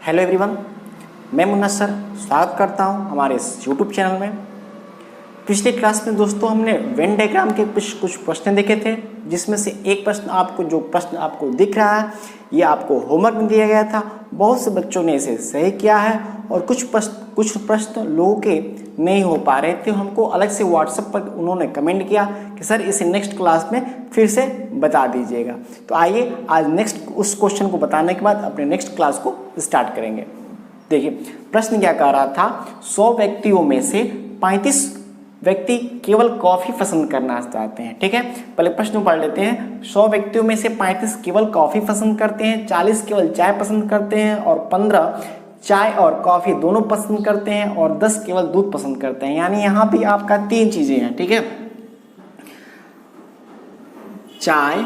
Hello everyone, मैं Munna sir स्वागत करता हूं हमारे इस यूट्यूब चैनल में। पिछले क्लास में दोस्तों हमने वेन डायग्राम के कुछ प्रश्न देखे थे, जिसमें से एक प्रश्न आपको दिख रहा है ये आपको होमवर्क में दिया गया था। बहुत से बच्चों ने इसे सही किया है और कुछ प्रश्न लोगों के नहीं हो पा रहे थे। हमको अलग से व्हाट्सएप पर उन्होंने कमेंट किया कि सर इसे नेक्स्ट क्लास में फिर से बता दीजिएगा। तो आइए आज नेक्स्ट उस क्वेश्चन को बताने के बाद अपने नेक्स्ट क्लास को स्टार्ट करेंगे। देखिए प्रश्न क्या कह रहा था, 100 व्यक्तियों में से 35 व्यक्ति केवल कॉफी पसंद करना चाहते हैं। ठीक है, पहले प्रश्न पढ़ लेते हैं। 100 व्यक्तियों में से 35 केवल कॉफी पसंद करते हैं, 40 केवल चाय पसंद करते हैं और 15 चाय और कॉफी दोनों पसंद करते हैं और 10 केवल दूध पसंद करते हैं। यानी यहाँ भी आपका 3 चीजें हैं। ठीक है, चाय,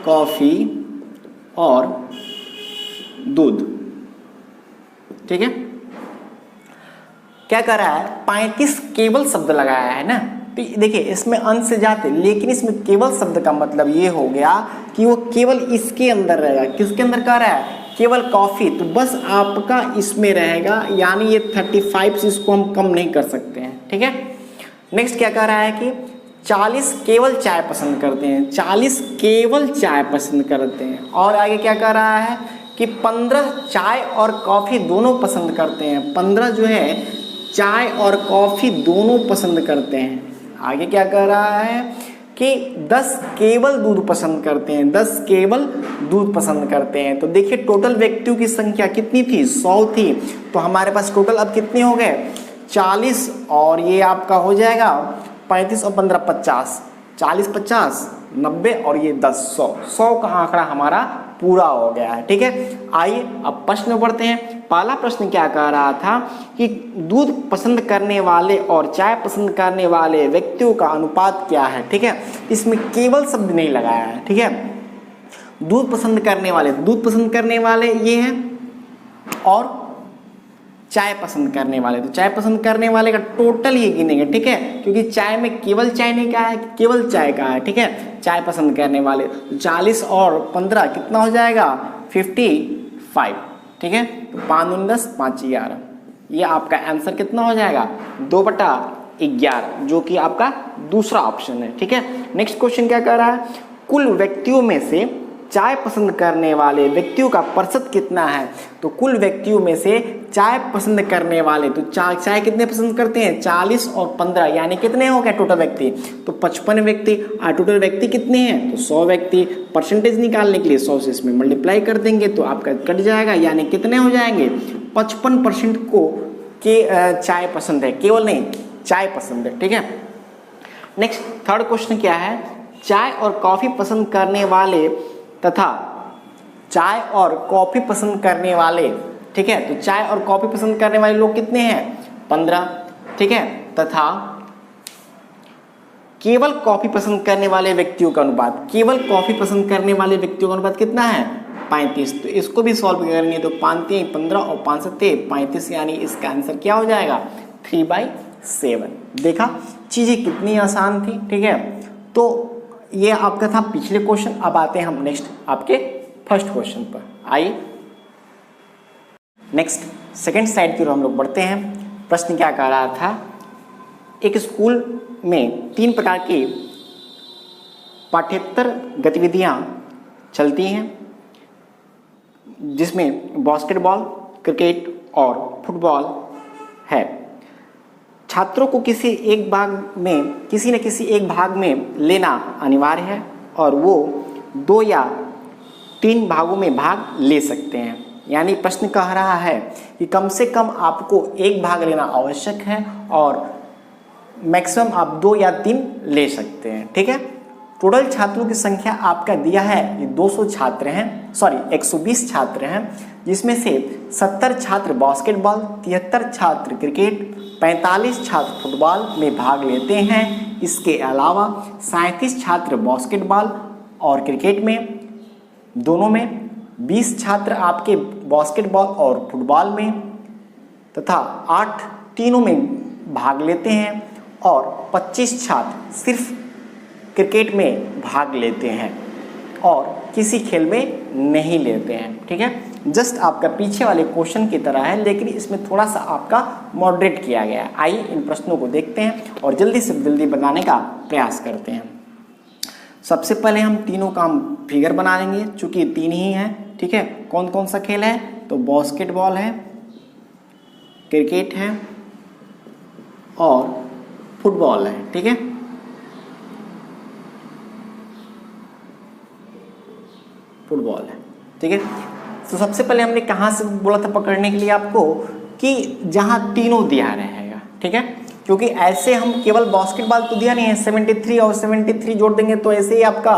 कॉफी और दूध। ठीक है, क्या कर रहा है, 35 केवल शब्द लगाया है ना। तो देखिए इसमें अंश से जाते, लेकिन इसमें केवल शब्द का मतलब ये हो गया कि वो केवल इसके अंदर रहेगा। किसके अंदर कह रहा है, केवल कॉफी, तो बस आपका इसमें रहेगा। यानी ये 35 से इसको हम कम नहीं कर सकते हैं। ठीक है, नेक्स्ट क्या कह रहा है कि 40 केवल चाय पसंद करते हैं, 40 केवल चाय पसंद करते हैं। और आगे क्या कह रहा है कि 15 चाय और कॉफी दोनों पसंद करते हैं। 15 जो है चाय और कॉफी दोनों पसंद करते हैं। आगे क्या कह रहा है कि 10 केवल दूध पसंद करते हैं, 10 केवल दूध पसंद करते हैं। तो देखिए टोटल व्यक्तियों की संख्या कितनी थी, 100 थी। तो हमारे पास टोटल अब कितने हो गए, 40, और ये आपका हो जाएगा 35 और 15 50, 40 50 90 और ये 10 100 का आंकड़ा हमारा पूरा हो गया है। ठीक है, आइए अब प्रश्न पढ़ते हैं। पहला प्रश्न क्या कह रहा था कि दूध पसंद करने वाले और चाय पसंद करने वाले व्यक्तियों का अनुपात क्या है। ठीक है, इसमें केवल शब्द नहीं लगाया है। ठीक है, दूध पसंद करने वाले ये हैं और चाय पसंद करने वाले, तो चाय पसंद करने वाले का टोटल ये गिनेंगे। ठीक है, क्योंकि चाय में केवल चाय नहीं कहा है, केवल चाय का है। ठीक है, चाय पसंद करने वाले, तो 40 और 15 कितना हो जाएगा, 55। ठीक है, तो 5 दूनी 10, 5 11, ये आपका आंसर कितना हो जाएगा, 2/11, जो कि आपका दूसरा ऑप्शन है। ठीक है, नेक्स्ट क्वेश्चन क्या कह रहा है, कुल व्यक्तियों में से चाय पसंद करने वाले व्यक्तियों का प्रतिशत कितना है। तो कुल व्यक्तियों में से चाय पसंद करने वाले, तो चाय कितने पसंद करते हैं, 40 और 15, यानी कितने हो गए टोटल व्यक्ति, तो 55 व्यक्ति। टोटल व्यक्ति कितने हैं, तो 100 व्यक्ति। परसेंटेज निकालने के लिए 100 से इसमें मल्टीप्लाई कर देंगे तो आपका कट जाएगा, यानी कितने हो जाएंगे, 55% को के चाय पसंद है, केवल नहीं चाय पसंद है। ठीक है, नेक्स्ट थर्ड क्वेश्चन क्या है, चाय और कॉफी पसंद करने वाले तथा चाय और कॉफी पसंद करने वाले, ठीक है, तो चाय और कॉफी पसंद करने वाले लोग कितने हैं, 15। ठीक है, तथा केवल कॉफी पसंद करने वाले व्यक्तियों का अनुपात, केवल कॉफी पसंद करने वाले व्यक्तियों का अनुपात कितना है, 35। तो इसको भी सॉल्व करेंगे तो 5 3 15 और 5 7 35, यानी इसका आंसर क्या हो जाएगा, 3/7। देखा चीजें कितनी आसान थी। ठीक है, तो ये आपका था पिछले क्वेश्चन। अब आते हैं हम नेक्स्ट आपके फर्स्ट क्वेश्चन पर। आइए नेक्स्ट सेकंड साइड की ओर हम लोग बढ़ते हैं। प्रश्न क्या कह रहा था, एक स्कूल में 3 प्रकार की पाठ्येतर गतिविधियां चलती हैं, जिसमें बास्केटबॉल, क्रिकेट और फुटबॉल है। छात्रों को किसी न किसी एक भाग में लेना अनिवार्य है और वो 2 या 3 भागों में भाग ले सकते हैं। यानी प्रश्न कह रहा है कि कम से कम आपको एक भाग लेना आवश्यक है और मैक्सिमम आप 2 या 3 ले सकते हैं। ठीक है, टोटल छात्रों की संख्या आपका दिया है कि 120 छात्र हैं, जिसमें से 70 छात्र बास्केटबॉल, 73 छात्र क्रिकेट, 45 छात्र फुटबॉल में भाग लेते हैं। इसके अलावा 37 छात्र बास्केटबॉल और क्रिकेट में दोनों में, 20 छात्र आपके बास्केटबॉल और फुटबॉल में तथा 8 तीनों में भाग लेते हैं और 25 छात्र सिर्फ क्रिकेट में भाग लेते हैं और किसी खेल में नहीं लेते हैं। ठीक है, जस्ट आपका पीछे वाले क्वेश्चन की तरह है, लेकिन इसमें थोड़ा सा आपका मॉडरेट किया गया है। आइए इन प्रश्नों को देखते हैं और जल्दी से जल्दी बनाने का प्रयास करते हैं। सबसे पहले हम तीनों का फिगर बना लेंगे, चूंकि तीन ही है, ठीक है। कौन कौन सा खेल है, तो बास्केटबॉल है, क्रिकेट है और फुटबॉल है, ठीक है। फुटबॉल है, ठीक है। तो सबसे पहले हमने कहाँ से बोला था पकड़ने के लिए आपको, कि जहां तीनों दिया रहेगा, ठीक है। क्योंकि ऐसे हम केवल बास्केटबॉल तो दिया नहीं है, 73 और 73 जोड़ देंगे तो ऐसे ही आपका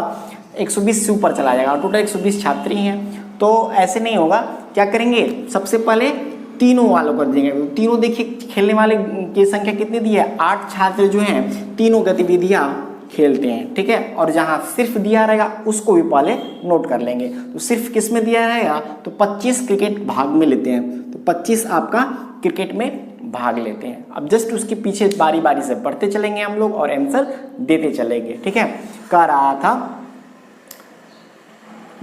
120 से ऊपर चला जाएगा। टोटल 120 छात्र ही हैं, तो ऐसे नहीं होगा। क्या करेंगे, सबसे पहले तीनों वालों कर देंगे। तीनों देखिए खेलने वाले की संख्या कितनी दी है, 8 छात्र जो हैं तीनों गतिविधियां खेलते हैं, ठीक है। और जहां सिर्फ दिया रहेगा उसको भी पहले नोट कर लेंगे। तो सिर्फ किस में दिया रहेगा, तो 25 क्रिकेट भाग में लेते हैं, तो 25 आपका क्रिकेट में भाग लेते हैं। अब जस्ट उसके पीछे बारी बारी से पढ़ते चलेंगे हम लोग और आंसर देते चलेंगे, ठीक है। कह रहा था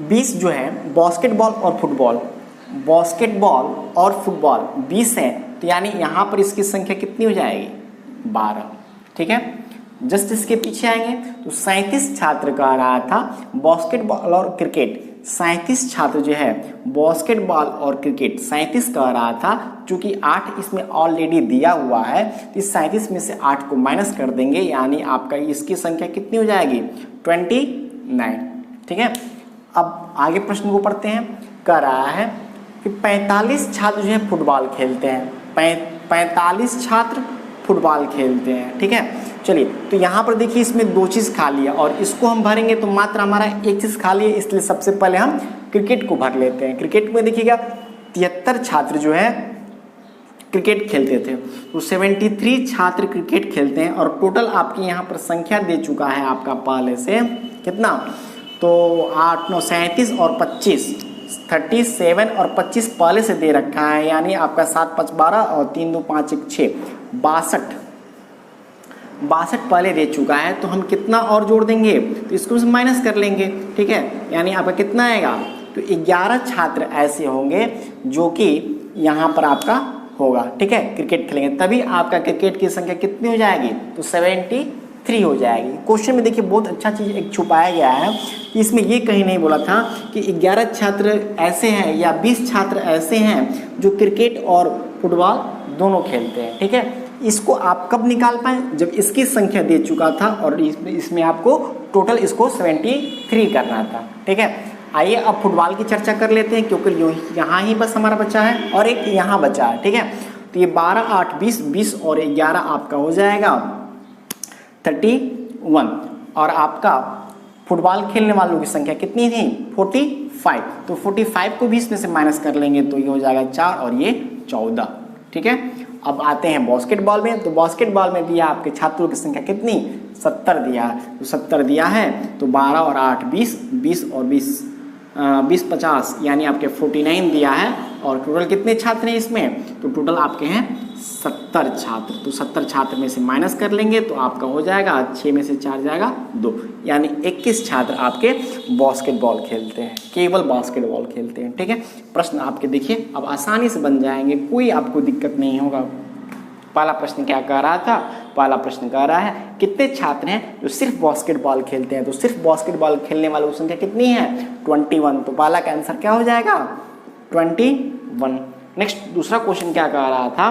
20 जो है बास्केटबॉल और फुटबॉल, बास्केटबॉल और फुटबॉल 20 है, तो यानी यहाँ पर इसकी संख्या कितनी हो जाएगी, 12, ठीक है। जस्ट इसके पीछे आएंगे तो 37 छात्र कह रहा था बास्केटबॉल और क्रिकेट। 37 छात्र जो है बास्केटबॉल और क्रिकेट 37 कह रहा था, चूंकि 8 इसमें ऑलरेडी दिया हुआ है, तो इस 37 में से 8 को माइनस कर देंगे, यानी आपका इसकी संख्या कितनी हो जाएगी, 29, ठीक है। अब आगे प्रश्न को पढ़ते हैं। कह रहा है कि 45 छात्र जो है फुटबॉल खेलते हैं, 45 छात्र फुटबॉल खेलते हैं, ठीक है। चलिए, तो यहाँ पर देखिए इसमें 2 चीज़ खाली है और इसको हम भरेंगे तो मात्र हमारा 1 चीज़ खाली है, इसलिए सबसे पहले हम क्रिकेट को भर लेते हैं। क्रिकेट में देखिएगा 73 छात्र जो है क्रिकेट खेलते थे, तो 73 छात्र क्रिकेट खेलते हैं और टोटल आपकी यहाँ पर संख्या दे चुका है आपका पहले से कितना, तो 8 9 37 और 25 37 और 25 पहले से दे रखा है, यानी आपका 7 5 12 और 3 2 5 1 6 62 पहले दे चुका है। तो हम कितना और जोड़ देंगे, तो इसको माइनस कर लेंगे, ठीक है। यानी आपका कितना आएगा, तो 11 छात्र ऐसे होंगे जो कि यहाँ पर आपका होगा, ठीक है, क्रिकेट खेलेंगे, तभी आपका क्रिकेट की संख्या कितनी हो जाएगी, तो 73 हो जाएगी। क्वेश्चन में देखिए बहुत अच्छा चीज़ एक छुपाया गया है, इसमें ये कहीं नहीं बोला था कि 11 छात्र ऐसे हैं या 20 छात्र ऐसे हैं जो क्रिकेट और फुटबॉल दोनों खेलते हैं, ठीक है। इसको आप कब निकाल पाए, जब इसकी संख्या दे चुका था और इसमें आपको टोटल इसको 73 करना था, ठीक है। आइए अब फुटबॉल की चर्चा कर लेते हैं, क्योंकि यहाँ ही बस हमारा बचा है और एक यहाँ बचा है, ठीक है। तो ये 12 8 20 और 11 आपका हो जाएगा 31 और आपका फुटबॉल खेलने वालों की संख्या कितनी थी, 45। तो 45 को 20 में से माइनस कर लेंगे तो ये हो जाएगा 4 और ये 14, ठीक है। अब आते हैं बास्केटबॉल में, तो बास्केटबॉल में दिया आपके छात्रों की संख्या कितनी, 70 दिया है, तो 70 दिया है, तो 12 और 8 20 20 और 20 50, यानी आपके 49 दिया है। और टोटल कितने छात्र हैं इसमें, तो टोटल आपके हैं 70 छात्र। तो 70 छात्र में से माइनस कर लेंगे तो आपका हो जाएगा 6 में से 4 जाएगा 2, यानी 21 छात्र आपके बास्केटबॉल खेलते हैं, केवल बास्केटबॉल खेलते हैं, ठीक है। प्रश्न आपके देखिए अब आसानी से बन जाएंगे, कोई आपको दिक्कत नहीं होगा। पहला प्रश्न क्या कह रहा था, पहला प्रश्न कह रहा है कितने छात्र हैं जो सिर्फ बास्केटबॉल खेलते हैं, तो सिर्फ बास्केटबॉल खेलने वालों की संख्या कितनी है, 21। तो पहला का आंसर क्या हो जाएगा, 21। नेक्स्ट दूसरा क्वेश्चन क्या कह रहा था,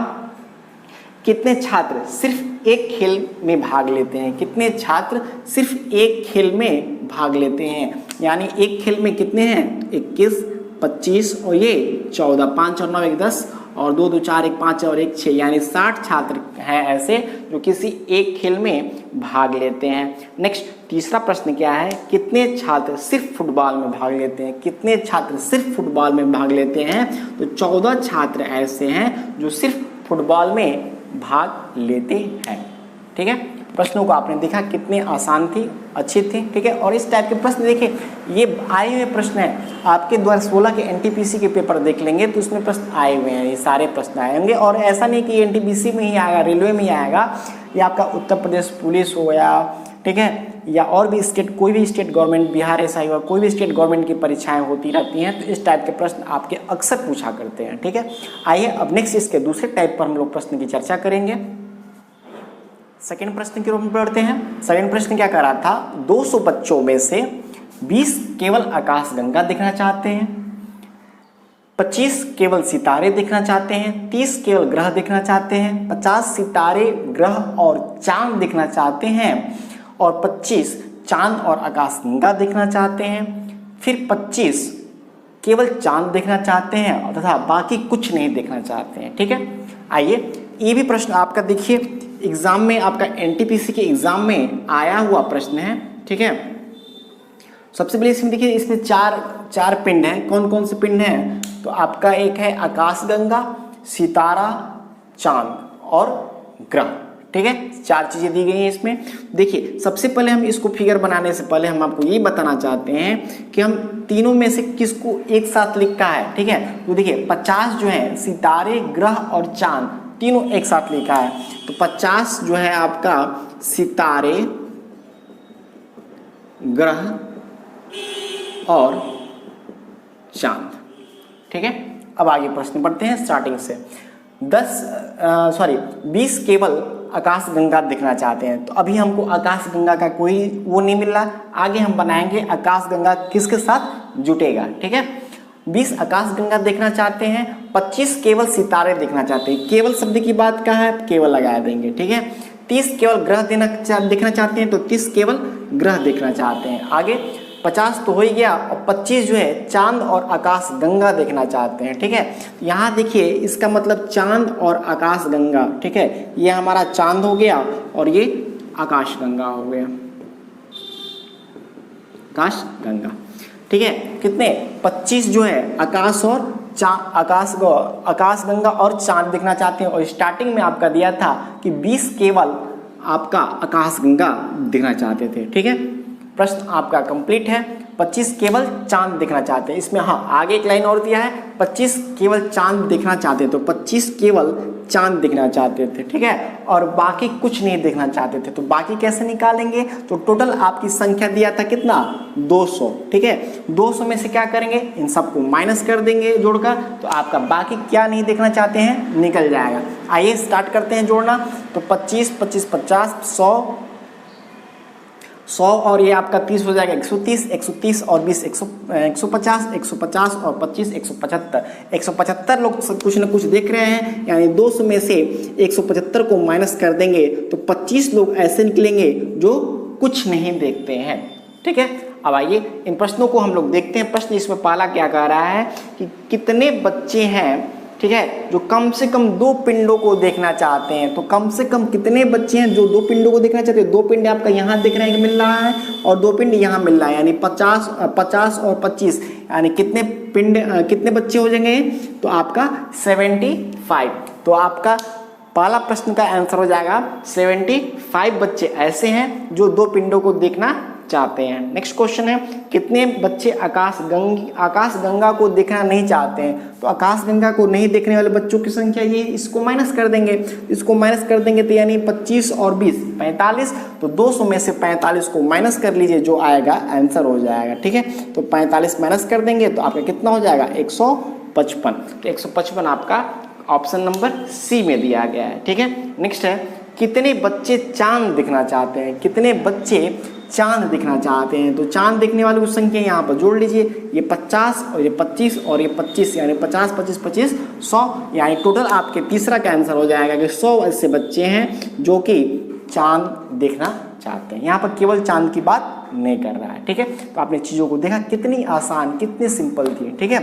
कितने छात्र सिर्फ एक खेल में भाग लेते हैं, कितने छात्र सिर्फ एक खेल में भाग लेते हैं, यानी एक खेल में कितने हैं, 21 25 और ये 14, 5 और 9 1 10 और 2 2 4 1 5 और 1 6, यानी 60 छात्र हैं ऐसे जो किसी एक खेल में भाग लेते हैं। नेक्स्ट तीसरा प्रश्न क्या है, कितने छात्र सिर्फ फुटबॉल में भाग लेते हैं, कितने छात्र सिर्फ फुटबॉल में भाग लेते हैं, तो 14 छात्र ऐसे हैं जो सिर्फ फुटबॉल में भाग लेते हैं, ठीक है। प्रश्नों को आपने देखा कितने आसान थी, अच्छी थी, ठीक है। और इस टाइप के प्रश्न देखिए ये आए हुए प्रश्न हैं आपके 2016 के एनटीपीसी के पेपर देख लेंगे तो उसमें प्रश्न आए हुए हैं, ये सारे प्रश्न आएंगे। और ऐसा नहीं कि एनटीपीसी में ही आएगा, रेलवे में ही आएगा, या आपका उत्तर प्रदेश पुलिस हो गया, ठीक है, या और भी स्टेट, कोई भी स्टेट गवर्नमेंट, बिहार एसआई हुआ, कोई भी स्टेट गवर्नमेंट की परीक्षाएं होती रहती हैं, तो इस टाइप के प्रश्न आपके अक्सर पूछा करते हैं। ठीक है, आइए अब नेक्स्ट इसके दूसरे टाइप पर हम लोग प्रश्न की चर्चा करेंगे। सेकेंड प्रश्न की ओर बढ़ते हैं। सेकेंड प्रश्न क्या कर रहा था, 200 बच्चों में से 20 केवल आकाशगंगा देखना चाहते हैं, 25 केवल सितारे देखना चाहते हैं, 30 केवल ग्रह देखना चाहते हैं, 50 सितारे, ग्रह और चांद देखना चाहते हैं, और 25 चांद और आकाशगंगा देखना चाहते हैं, फिर 25 केवल चांद देखना चाहते हैं तथा बाकी कुछ नहीं देखना चाहते हैं। ठीक है, आइए ये भी प्रश्न आपका देखिए एग्जाम में, आपका एनटीपीसी के एग्जाम में आया हुआ प्रश्न है। ठीक है, सबसे पहले इसमें देखिए, इसमें चार पिंड हैं। कौन कौन से पिंड हैं, तो आपका एक है आकाशगंगा, सितारा, चांद और ग्रह। ठीक है, 4 चीजें दी गई हैं इसमें। देखिए सबसे पहले हम इसको फिगर बनाने से पहले हम आपको ये बताना चाहते हैं कि हम तीनों में से किसको एक साथ लिखा है। ठीक है, तो देखिए 50 जो है सितारे, ग्रह और चांद तीनों एक साथ लिखा है, तो 50 जो है आपका सितारे, ग्रह और चांद। ठीक है, अब आगे प्रश्न पढ़ते हैं स्टार्टिंग से। 20 केवल आकाशगंगा देखना चाहते हैं, तो अभी हमको आकाशगंगा का कोई वो नहीं मिल रहा, आगे हम बनाएंगे आकाशगंगा किसके साथ जुटेगा। ठीक है, 20 आकाशगंगा देखना चाहते हैं, 25 केवल सितारे देखना चाहते हैं। केवल शब्द की बात का है, केवल लगा देंगे। ठीक है, 30 केवल ग्रह देखना चाहते हैं, तो 30 केवल ग्रह देखना चाहते हैं। आगे 50 तो हो ही गया, और 25 जो है चांद और आकाशगंगा देखना चाहते हैं। ठीक है, यहाँ देखिए इसका मतलब चांद और आकाशगंगा। ठीक है, ये हमारा चांद हो गया और ये आकाशगंगा हो गया, आकाशगंगा। ठीक है, कितने 25 जो है आकाश और आकाशगंगा और चांद देखना चाहते हैं, और स्टार्टिंग में आपका दिया था कि 20 केवल आपका आकाशगंगा देखना चाहते थे। ठीक है, प्रश्न आपका कंप्लीट है। 25 केवल चांद देखना चाहते हैं, इसमें हाँ आगे एक लाइन और दिया है, 25 केवल चांद देखना चाहते हैं, तो 25 केवल चांद देखना चाहते थे। ठीक है, और बाकी कुछ नहीं देखना चाहते थे, तो बाकी कैसे निकालेंगे, तो टोटल आपकी संख्या दिया था कितना 200। ठीक है, 200 में से क्या करेंगे, इन सबको माइनस कर देंगे जोड़कर, तो आपका बाकी क्या नहीं देखना चाहते हैं निकल जाएगा। आइए स्टार्ट करते हैं जोड़ना। तो 25 25 50 100 और ये आपका 30 हो जाएगा 130, 130 और 20 150, 150 और 25 175 लोग कुछ ना कुछ देख रहे हैं, यानी 200 में से 175 को माइनस कर देंगे तो 25 लोग ऐसे निकलेंगे जो कुछ नहीं देखते हैं। ठीक है, अब आइए इन प्रश्नों को हम लोग देखते हैं। प्रश्न इसमें पहला क्या कह रहा है कि कितने बच्चे हैं, ठीक है, जो कम से कम 2 पिंडों को देखना चाहते हैं। तो कम से कम कितने बच्चे हैं जो 2 पिंडों को देखना चाहते हैं। 2 पिंड आपका यहाँ देखने को मिल रहा है और 2 पिंड यहाँ मिल रहा है, यानी 50 और 25, यानी कितने पिंड, कितने बच्चे हो जाएंगे, तो आपका 75। तो आपका पहला प्रश्न का आंसर हो जाएगा 75 बच्चे ऐसे हैं जो 2 पिंडों को देखना चाहते हैं। नेक्स्ट क्वेश्चन है, कितने बच्चे आकाशगंगा को देखना नहीं चाहते हैं। तो आकाशगंगा को नहीं देखने वाले बच्चों की संख्या ये, इसको माइनस कर देंगे, तो यानी 25 और 20 45। तो 200 में से 45 को माइनस कर लीजिए, जो आएगा आंसर हो जाएगा। ठीक है, तो 45 माइनस कर देंगे तो आपका कितना हो जाएगा 155। तो 155 आपका ऑप्शन नंबर सी में दिया गया है। ठीक है, नेक्स्ट है, कितने बच्चे चांद दिखना चाहते हैं। कितने बच्चे चांद दिखना चाहते हैं, तो चांद देखने वालों की संख्या यहाँ पर जोड़ लीजिए, ये 50 और ये 25 और ये 25, यानी 50 25 25 100, यानी टोटल आपके तीसरा का आंसर हो जाएगा कि 100 ऐसे बच्चे हैं जो कि चांद देखना चाहते हैं। यहाँ पर केवल चांद की बात नहीं कर रहा है। ठीक है, तो आपने चीज़ों को देखा कितनी आसान, कितनी सिंपल थी। ठीक है,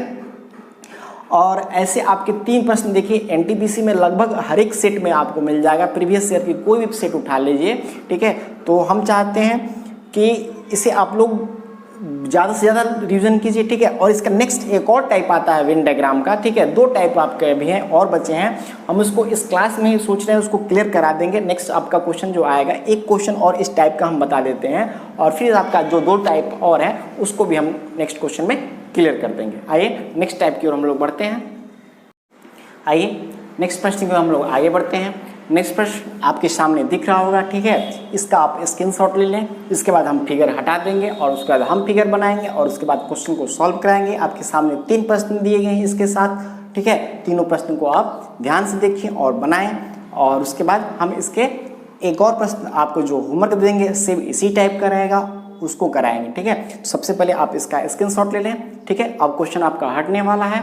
और ऐसे आपके 3 प्रश्न देखिए एनटीपीसी में लगभग हर एक सेट में आपको मिल जाएगा। प्रीवियस ईयर की कोई भी सेट उठा लीजिए। ठीक है, तो हम चाहते हैं कि इसे आप लोग ज़्यादा से ज़्यादा रिवीजन कीजिए। ठीक है, और इसका नेक्स्ट एक और टाइप आता है वेन डायग्राम का। ठीक है, 2 टाइप आपके भी हैं और बचे हैं, हम उसको इस क्लास में ही सोच रहे हैं उसको क्लियर करा देंगे। नेक्स्ट आपका क्वेश्चन जो आएगा, एक क्वेश्चन और इस टाइप का हम बता देते हैं, और फिर आपका जो 2 टाइप और है उसको भी हम नेक्स्ट क्वेश्चन में क्लियर कर देंगे। आइए नेक्स्ट टाइप की ओर हम लोग बढ़ते हैं। आइए नेक्स्ट प्रश्न में हम लोग आगे बढ़ते हैं। नेक्स्ट प्रश्न आपके सामने दिख रहा होगा, ठीक है। इसका आप स्क्रीनशॉट ले लें, इसके बाद हम फिगर हटा देंगे और उसके बाद हम फिगर बनाएंगे और उसके बाद क्वेश्चन को सॉल्व कराएंगे। आपके सामने 3 प्रश्न दिए गए हैं इसके साथ, ठीक है। तीनों प्रश्न को आप ध्यान से देखिए और बनाएं और उसके बाद हम इसके एक और प्रश्न आपको जो होमवर्क देंगे सेम इसी टाइप का रहेगा, उसको कराएंगे, ठीक है। तो सबसे पहले आप इसका स्क्रीनशॉट ले लें, ठीक है। अब क्वेश्चन आपका हटने वाला है।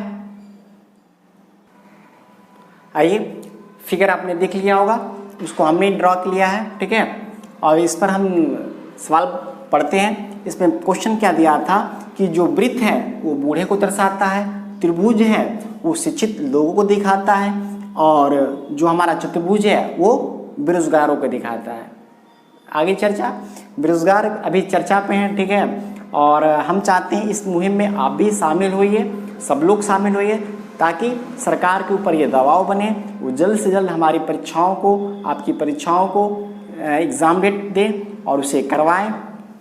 आइए, फिगर आपने देख लिया होगा, उसको हमने ड्रॉ किया है, ठीक है। और इस पर हम सवाल पढ़ते हैं। इसमें क्वेश्चन क्या दिया था कि जो वृत्त है वो बूढ़े को दर्शाता है, त्रिभुज है वो शिक्षित लोगों को दिखाता है और जो हमारा चतुर्भुज है वो बेरोजगारों को दिखाता है। आगे चर्चा, बेरोजगार अभी चर्चा पे हैं, ठीक है। और हम चाहते हैं इस मुहिम में आप भी शामिल होइए, सब लोग शामिल होइए, ताकि सरकार के ऊपर ये दबाव बने, वो जल्द से जल्द हमारी परीक्षाओं को, आपकी परीक्षाओं को एग्ज़ाम डेट दें और उसे करवाएं,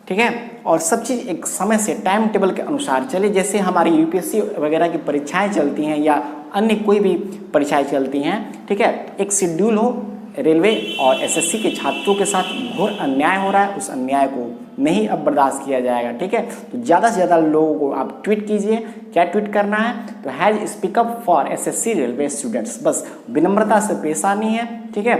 ठीक है। और सब चीज़ एक समय से टाइम टेबल के अनुसार चले। जैसे हमारी यूपीएससी वगैरह की परीक्षाएं चलती हैं या अन्य कोई भी परीक्षाएं चलती हैं, ठीक है, एक शेड्यूल हो। रेलवे और एसएससी के छात्रों के साथ घोर अन्याय हो रहा है, उस अन्याय को नहीं अब बर्दाश्त किया जाएगा, ठीक है। तो ज़्यादा से ज़्यादा लोगों को आप ट्वीट कीजिए। क्या ट्वीट करना है? तो has speak up for SSC railway students, बस विनम्रता से पेश आनी है, ठीक है।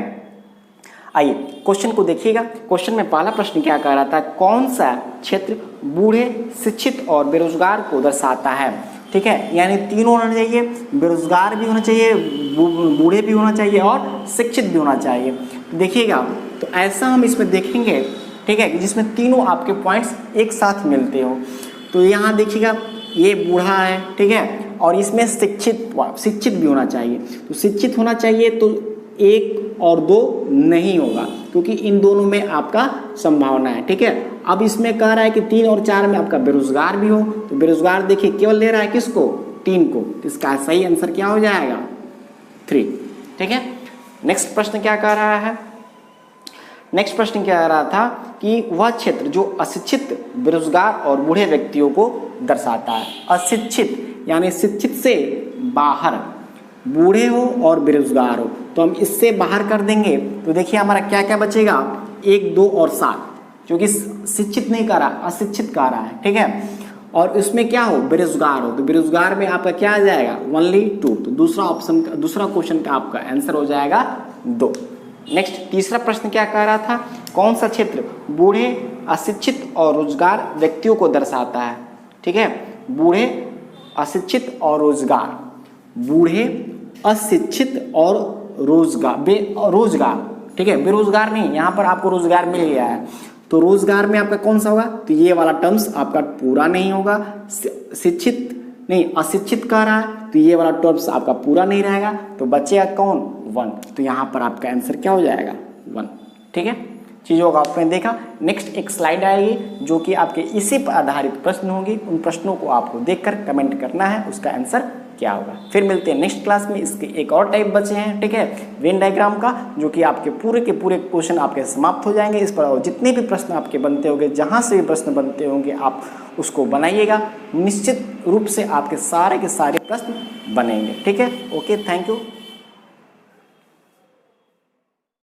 आइए क्वेश्चन को देखिएगा। क्वेश्चन में पहला प्रश्न क्या कह रहा था, कौन सा क्षेत्र बूढ़े, शिक्षित और बेरोजगार को दर्शाता है, ठीक है। यानी तीनों होना चाहिए, बेरोजगार भी होना चाहिए, बूढ़े भी होना चाहिए और शिक्षित भी होना चाहिए। देखिएगा, तो ऐसा हम इसमें देखेंगे, ठीक है, जिसमें तीनों आपके पॉइंट्स एक साथ मिलते हो। तो यहाँ देखिएगा, ये बूढ़ा है, ठीक है, और इसमें शिक्षित भी होना चाहिए। तो शिक्षित होना चाहिए तो 1 और 2 नहीं होगा, क्योंकि इन दोनों में आपका संभावना है, ठीक है। अब इसमें कह रहा है कि 3 और 4 में आपका बेरोजगार भी हो, तो बेरोजगार देखिए केवल ले रहा है किसको, 3 को। तो इसका सही आंसर क्या हो जाएगा, 3, ठीक है। नेक्स्ट प्रश्न क्या कह रहा है, नेक्स्ट प्रश्न क्या कह रहा था कि वह क्षेत्र जो अशिक्षित, बेरोजगार और बूढ़े व्यक्तियों को दर्शाता है। अशिक्षित यानी शिक्षित से बाहर, बूढ़े हो और बेरोजगार हो, तो हम इससे बाहर कर देंगे। तो देखिए हमारा क्या क्या बचेगा, 1, 2 और 7, क्योंकि शिक्षित नहीं कह रहा, अशिक्षित कह रहा है, ठीक है। और उसमें क्या हो, बेरोजगार हो, तो बेरोजगार में आपका क्या आ जाएगा, ओनली 2। तो दूसरा ऑप्शन, दूसरा क्वेश्चन का आपका आंसर हो जाएगा 2। नेक्स्ट तीसरा प्रश्न क्या कह रहा था, कौन सा क्षेत्र बूढ़े, अशिक्षित और रोजगार व्यक्तियों को दर्शाता है, ठीक है। बूढ़े, अशिक्षित और रोजगार, बूढ़े, अशिक्षित और रोजगार, ठीक है, बेरोजगार नहीं, यहाँ पर आपको रोजगार मिल गया है। तो रोजगार में आपका कौन सा होगा, तो ये वाला टर्म्स आपका पूरा नहीं होगा। शिक्षित नहीं, अशिक्षित कह रहा है, तो ये वाला टर्म्स आपका पूरा नहीं रहेगा, तो बचेगा कौन, 1। तो यहाँ पर आपका आंसर क्या हो जाएगा, 1, ठीक है। चीज़ों का आपने देखा। नेक्स्ट एक स्लाइड आएगी जो कि आपके इसी पर आधारित प्रश्न होंगी। उन प्रश्नों को आपको देखकर कमेंट करना है उसका आंसर क्या होगा। फिर मिलते हैं नेक्स्ट क्लास में। इसके एक और टाइप बचे हैं, ठीक है, वेन डायग्राम का, जो कि आपके पूरे के पूरे क्वेश्चन आपके समाप्त हो जाएंगे। इस पर और जितने भी प्रश्न आपके बनते होंगे, जहाँ से भी प्रश्न बनते होंगे, आप उसको बनाइएगा। निश्चित रूप से आपके सारे के सारे प्रश्न बनेंगे, ठीक है। Okay, thank you.